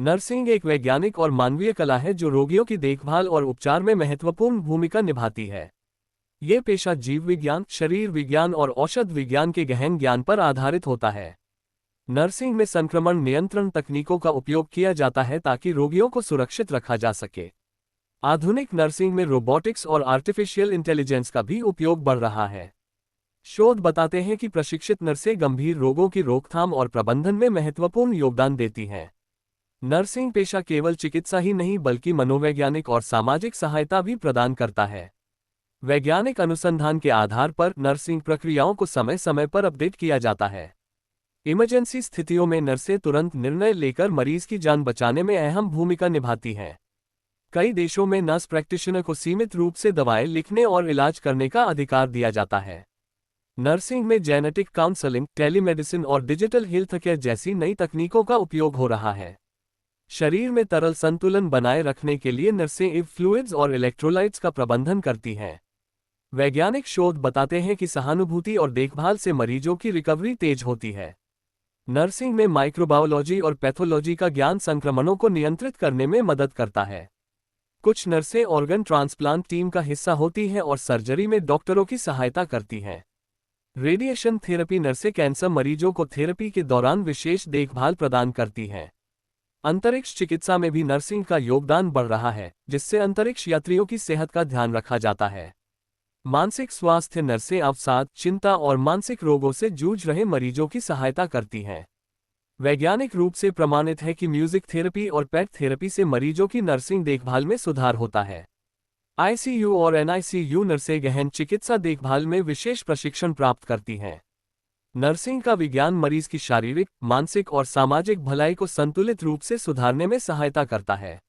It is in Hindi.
नर्सिंग एक वैज्ञानिक और मानवीय कला है जो रोगियों की देखभाल और उपचार में महत्वपूर्ण भूमिका निभाती है। ये पेशा जीव विज्ञान, शरीर विज्ञान और औषध विज्ञान के गहन ज्ञान पर आधारित होता है। नर्सिंग में संक्रमण नियंत्रण तकनीकों का उपयोग किया जाता है ताकि रोगियों को सुरक्षित रखा जा सके। आधुनिक नर्सिंग में रोबोटिक्स और आर्टिफिशियल इंटेलिजेंस का भी उपयोग बढ़ रहा है। शोध बताते हैं कि प्रशिक्षित नर्सें गंभीर रोगों की रोकथाम और प्रबंधन में महत्वपूर्ण योगदान देती हैं। नर्सिंग पेशा केवल चिकित्सा ही नहीं बल्कि मनोवैज्ञानिक और सामाजिक सहायता भी प्रदान करता है। वैज्ञानिक अनुसंधान के आधार पर नर्सिंग प्रक्रियाओं को समय समय पर अपडेट किया जाता है। इमरजेंसी स्थितियों में नर्सें तुरंत निर्णय लेकर मरीज की जान बचाने में अहम भूमिका निभाती हैं। कई देशों में नर्स प्रैक्टिशनर को सीमित रूप से दवाएं लिखने और इलाज करने का अधिकार दिया जाता है। नर्सिंग में जेनेटिक काउंसलिंग, टेलीमेडिसिन और डिजिटल हेल्थ केयर जैसी नई तकनीकों का उपयोग हो रहा है। शरीर में तरल संतुलन बनाए रखने के लिए नर्सें IV फ्लूइड्स और इलेक्ट्रोलाइट्स का प्रबंधन करती हैं। वैज्ञानिक शोध बताते हैं कि सहानुभूति और देखभाल से मरीजों की रिकवरी तेज होती है। नर्सिंग में माइक्रोबायोलॉजी और पैथोलॉजी का ज्ञान संक्रमणों को नियंत्रित करने में मदद करता है। कुछ नर्सें ऑर्गन ट्रांसप्लांट टीम का हिस्सा होती हैं और सर्जरी में डॉक्टरों की सहायता करती हैं। रेडिएशन थेरेपी नर्सें कैंसर मरीजों को थेरेपी के दौरान विशेष देखभाल प्रदान करती हैं। अंतरिक्ष चिकित्सा में भी नर्सिंग का योगदान बढ़ रहा है, जिससे अंतरिक्ष यात्रियों की सेहत का ध्यान रखा जाता है। मानसिक स्वास्थ्य नर्सें अवसाद, चिंता और मानसिक रोगों से जूझ रहे मरीजों की सहायता करती हैं। वैज्ञानिक रूप से प्रमाणित है कि म्यूजिक थेरेपी और पेट थेरेपी से मरीजों की नर्सिंग देखभाल में सुधार होता है। ICU और NICU नर्सें गहन चिकित्सा देखभाल में विशेष प्रशिक्षण प्राप्त करती हैं। नर्सिंग का विज्ञान मरीज की शारीरिक, मानसिक और सामाजिक भलाई को संतुलित रूप से सुधारने में सहायता करता है।